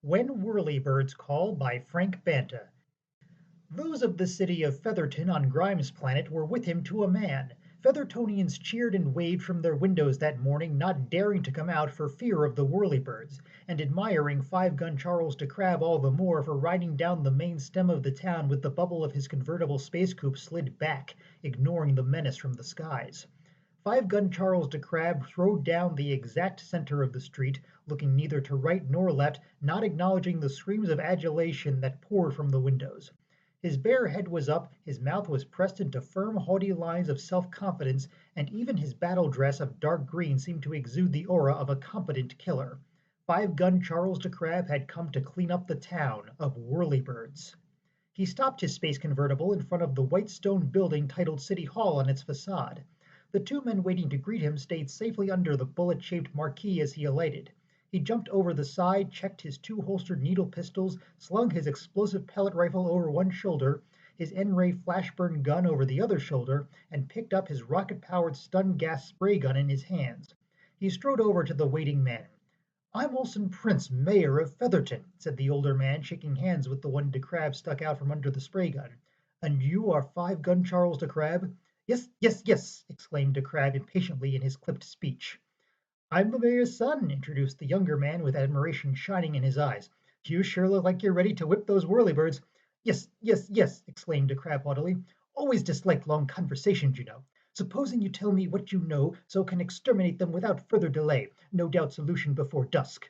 When Whirlybirds Call by Frank Banta. Those of the city of Featherton on Grimes' planet were with him to a man. Feathertonians cheered and waved from their windows that morning, not daring to come out for fear of the Whirlybirds, and admiring Five-Gun Charles de Crabbe all the more for riding down the main stem of the town with the bubble of his convertible space coupe slid back, ignoring the menace from the skies. Five-Gun Charles de Crabbe rode down the exact center of the street, looking neither to right nor left, not acknowledging the screams of adulation that poured from the windows. His bare head was up, his mouth was pressed into firm, haughty lines of self-confidence, and even his battle dress of dark green seemed to exude the aura of a competent killer. Five-Gun Charles de Crabbe had come to clean up the town of Whirlybirds. He stopped his space convertible in front of the white stone building titled City Hall on its facade. The two men waiting to greet him stayed safely under the bullet-shaped marquee as he alighted. He jumped over the side, checked his two holstered needle pistols, slung his explosive pellet rifle over one shoulder, his N-ray flashburn gun over the other shoulder, and picked up his rocket-powered stun gas spray gun in his hands. He strode over to the waiting men. "I'm Olson Prince, mayor of Featherton," said the older man, shaking hands with the one de Crabbe stuck out from under the spray gun. "And you are Five-Gun Charles de Crabbe?" "Yes, yes, yes!" exclaimed de Crabbe impatiently in his clipped speech. "I'm the mayor's son," introduced the younger man with admiration shining in his eyes. "You sure look like you're ready to whip those whirlybirds." "Yes, yes, yes!" exclaimed de Crabbe haughtily. "Always disliked long conversations, you know. Supposing you tell me what you know, so can exterminate them without further delay. No doubt solution before dusk."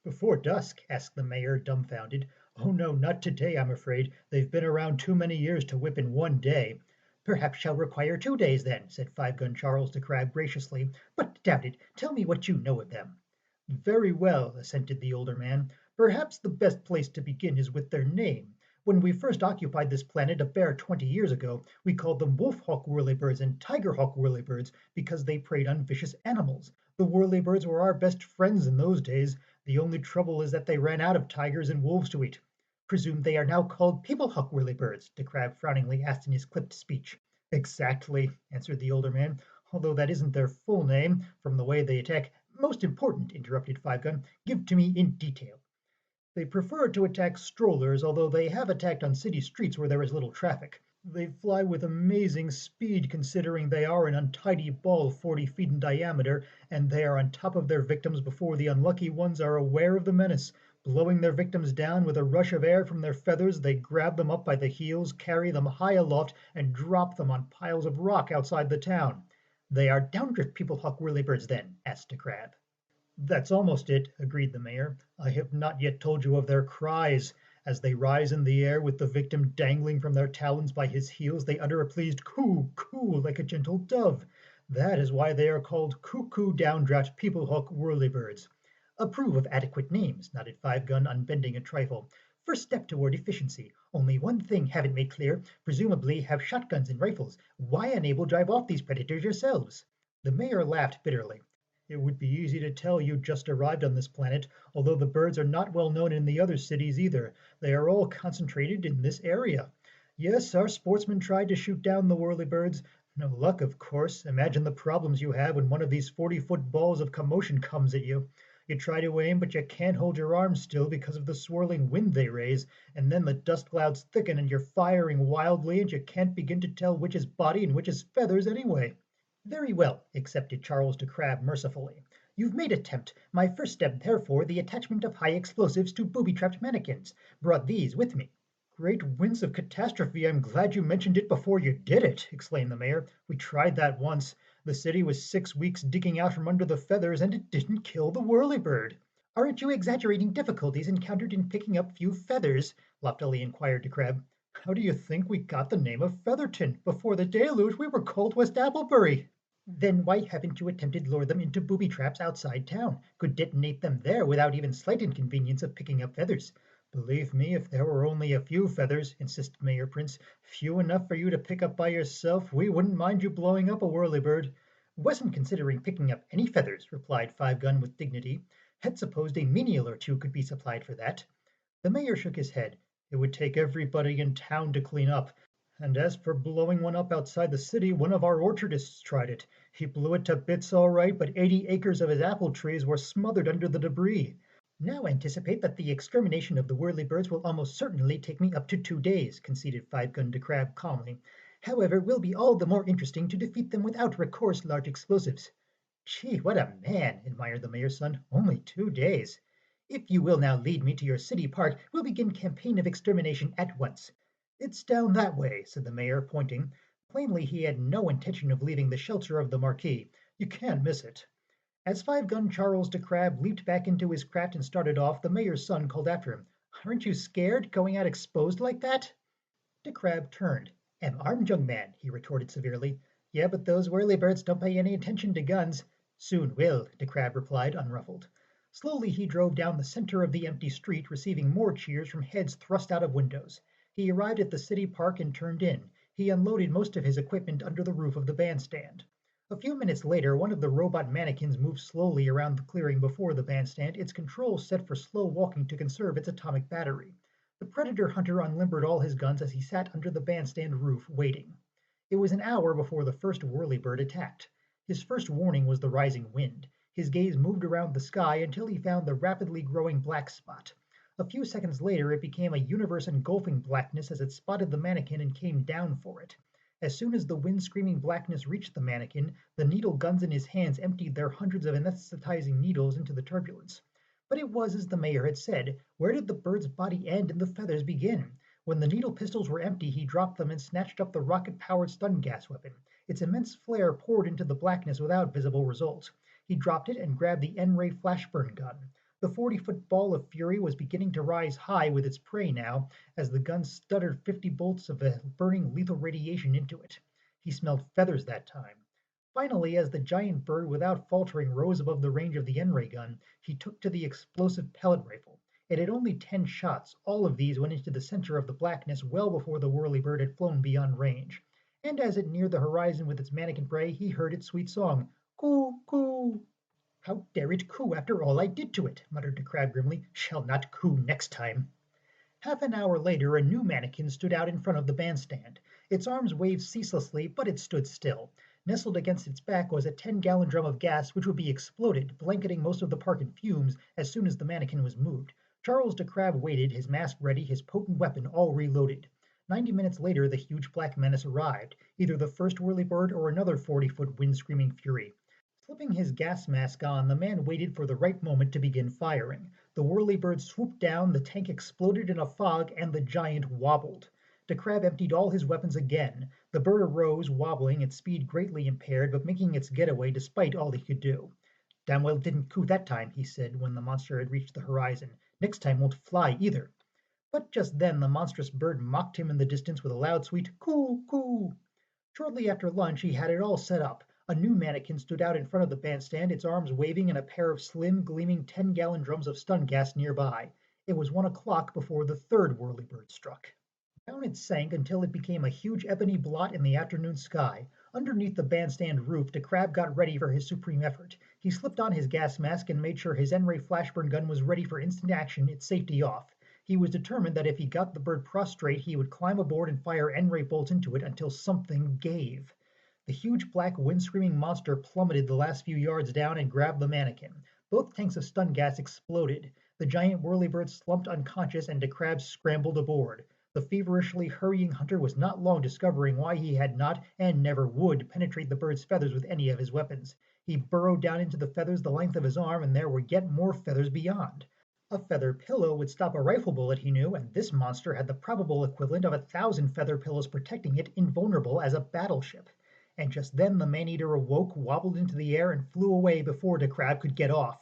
"Before dusk?" asked the mayor, dumbfounded. "Oh no, not today, I'm afraid. They've been around too many years to whip in one day." "Perhaps shall require 2 days, then," said Five-Gun Charles de Crabbe graciously. "But doubt it. Tell me what you know of them." "Very well," assented the older man. "Perhaps the best place to begin is with their name. When we first occupied this planet a bare 20 years ago, we called them wolf-hawk whirlybirds and tiger-hawk whirlybirds because they preyed on vicious animals. The whirlybirds were our best friends in those days. The only trouble is that they ran out of tigers and wolves to eat." "Presume they are now called people-hawk whirlybirds?" de Crabbe frowningly asked in his clipped speech. "Exactly," answered the older man, "although that isn't their full name, from the way they attack." "Most important," interrupted Five-Gun. "Give to me in detail." "They prefer to attack strollers, although they have attacked on city streets where there is little traffic. They fly with amazing speed considering they are an untidy ball 40 feet in diameter, and they are on top of their victims before the unlucky ones are aware of the menace. Blowing their victims down with a rush of air from their feathers, they grab them up by the heels, carry them high aloft, and drop them on piles of rock outside the town." "They are downdrift people-hawk whirlybirds, then?" asked de Crabbe. "That's almost it," agreed the mayor. "I have not yet told you of their cries. As they rise in the air with the victim dangling from their talons by his heels, they utter a pleased coo, coo, like a gentle dove. That is why they are called cuckoo downdraft people-hawk whirlybirds." "Approve of adequate names," nodded Five-Gun, unbending a trifle. "First step toward efficiency. Only one thing haven't made clear. Presumably have shotguns and rifles. Why unable drive off these predators yourselves?" The mayor laughed bitterly. "It would be easy to tell you just arrived on this planet, although the birds are not well known in the other cities either. They are all concentrated in this area. Yes, our sportsmen tried to shoot down the whirlybirds. No luck, of course. Imagine the problems you have when one of these 40-foot balls of commotion comes at you. You try to aim, but you can't hold your arms still because of the swirling wind they raise, and then the dust clouds thicken and you're firing wildly and you can't begin to tell which is body and which is feathers anyway." "Very well," accepted Charles de Crabbe mercifully. "You've made attempt. My first step, therefore, the attachment of high explosives to booby-trapped mannequins. Brought these with me." "Great winds of catastrophe, I'm glad you mentioned it before you did it," exclaimed the mayor. "We tried that once. The city was 6 weeks digging out from under the feathers, and it didn't kill the whirlybird." "Aren't you exaggerating difficulties encountered in picking up few feathers?" loftily inquired de Crabbe. "How do you think we got the name of Featherton? Before the deluge we were called West Applebury." "Then why haven't you attempted lure them into booby traps outside town? Could detonate them there without even slight inconvenience of picking up feathers." "Believe me, if there were only a few feathers," insisted Mayor Prince, "few enough for you to pick up by yourself, we wouldn't mind you blowing up a whirlybird." "Wasn't considering picking up any feathers," replied Five-Gun with dignity. "Had supposed a menial or two could be supplied for that." The mayor shook his head. "It would take everybody in town to clean up. And as for blowing one up outside the city, one of our orchardists tried it. He blew it to bits all right, but 80 acres of his apple trees were smothered under the debris. Now anticipate that the extermination of the Whirlybirds will almost certainly take me up to 2 days, conceded Five Gun de Crab calmly. However, it will be all the more interesting to defeat them without recourse large explosives. Gee, what a man, admired the mayor's son. Only 2 days. If you will now lead me to your city park, we'll begin campaign of extermination at once. It's down that way, said the mayor, pointing. Plainly he had no intention of leaving the shelter of the marquee. You can't miss it. As Five Gun Charles de Crab leaped back into his craft and started off, the mayor's son called after him. Aren't you scared, going out exposed like that? De Crab turned. Am armed, young man, he retorted severely. Yeah, but those whirlybirds don't pay any attention to guns. Soon will, De Crab replied, unruffled. Slowly he drove down the center of the empty street, receiving more cheers from heads thrust out of windows. He arrived at the city park and turned in. He unloaded most of his equipment under the roof of the bandstand. A few minutes later, one of the robot mannequins moved slowly around the clearing before the bandstand, its controls set for slow walking to conserve its atomic battery. The predator hunter unlimbered all his guns as he sat under the bandstand roof, waiting. It was an hour before the first whirlybird attacked. His first warning was the rising wind. His gaze moved around the sky until he found the rapidly growing black spot. A few seconds later it became a universe engulfing blackness as it spotted the mannequin and came down for it. As soon as the wind-screaming blackness reached the mannequin, the needle guns in his hands emptied their hundreds of anesthetizing needles into the turbulence. But it was as the mayor had said, where did the bird's body end and the feathers begin? When the needle pistols were empty, he dropped them and snatched up the rocket-powered stun gas weapon. Its immense flare poured into the blackness without visible result. He dropped it and grabbed the N-ray flashburn gun. The 40-foot ball of fury was beginning to rise high with its prey now, as the gun stuttered 50 bolts of burning lethal radiation into it. He smelled feathers that time. Finally, as the giant bird without faltering rose above the range of the N-ray gun, he took to the explosive pellet rifle. It had only 10 shots. All of these went into the center of the blackness well before the whirlybird had flown beyond range. And as it neared the horizon with its mannequin prey, he heard its sweet song, coo, coo. How dare it coo after all I did to it, muttered the crab grimly. Shall not coo next time. Half an hour later a new mannequin stood out in front of the bandstand. Its arms waved ceaselessly, but it stood still. Nestled against its back was a 10-gallon drum of gas which would be exploded, blanketing most of the park in fumes as soon as the mannequin was moved. Charles de Crab waited, his mask ready, his potent weapon all reloaded. 90 minutes later the huge black menace arrived, either the first whirlybird or another 40-foot wind-screaming fury. Slipping his gas mask on, the man waited for the right moment to begin firing. The whirlybird swooped down, the tank exploded in a fog, and the giant wobbled. De Crab emptied all his weapons again. The bird arose, wobbling, its speed greatly impaired, but making its getaway despite all he could do. Damn well didn't coo that time, he said when the monster had reached the horizon. Next time won't fly either. But just then the monstrous bird mocked him in the distance with a loud sweet coo, coo. Shortly after lunch he had it all set up. A new mannequin stood out in front of the bandstand, its arms waving and a pair of slim, gleaming 10-gallon drums of stun gas nearby. It was 1 o'clock before the third whirlybird struck. Down it sank until it became a huge ebony blot in the afternoon sky. Underneath the bandstand roof, De Crab got ready for his supreme effort. He slipped on his gas mask and made sure his N-ray flashburn gun was ready for instant action, its safety off. He was determined that if he got the bird prostrate, he would climb aboard and fire N-ray bolts into it until something gave. The huge black wind-screaming monster plummeted the last few yards down and grabbed the mannequin. Both tanks of stun gas exploded. The giant whirlybird slumped unconscious and De Crab scrambled aboard. The feverishly hurrying hunter was not long discovering why he had not and never would penetrate the bird's feathers with any of his weapons. He burrowed down into the feathers the length of his arm, and there were yet more feathers beyond. A feather pillow would stop a rifle bullet, he knew, and this monster had the probable equivalent of 1,000 feather pillows protecting it, invulnerable as a battleship. And just then the man-eater awoke, wobbled into the air, and flew away before De Crab could get off.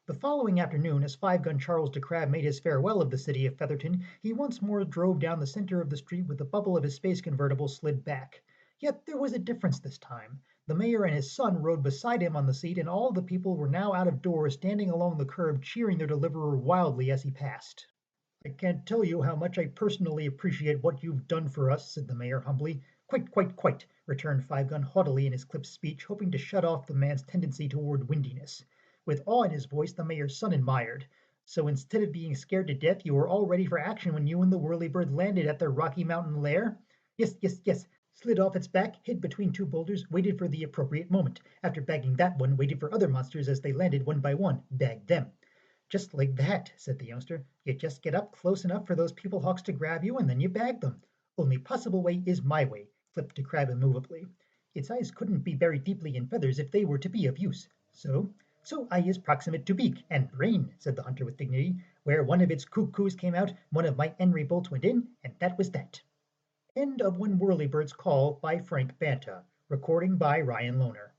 The following afternoon, as Five-Gun Charles de Crab made his farewell of the city of Featherton, he once more drove down the center of the street with the bubble of his space convertible slid back. Yet there was a difference this time. The mayor and his son rode beside him on the seat, and all the people were now out of doors, standing along the curb, cheering their deliverer wildly as he passed. I can't tell you how much I personally appreciate what you've done for us, said the mayor humbly. Quite, returned Five-Gun haughtily in his clipped speech, hoping to shut off the man's tendency toward windiness. With awe in his voice, the mayor's son admired. So instead of being scared to death, you were all ready for action when you and the whirlybird landed at their Rocky Mountain lair? Yes. Slid off its back, hid between two boulders, waited for the appropriate moment. After bagging that one, waited for other monsters as they landed one by one, bagged them. "Just like that," said the youngster. "You just get up close enough for those pupil hawks to grab you, and then you bag them. Only possible way is my way," flipped the crab immovably. "Its eyes couldn't be buried deeply in feathers if they were to be of use. So eye is proximate to beak and brain," said the hunter with dignity. "Where one of its cuckoos came out, one of my Henry bolts went in, and that was that." End of When Whirlybirds Call by Frank Banta. Recording by Ryan Lohner.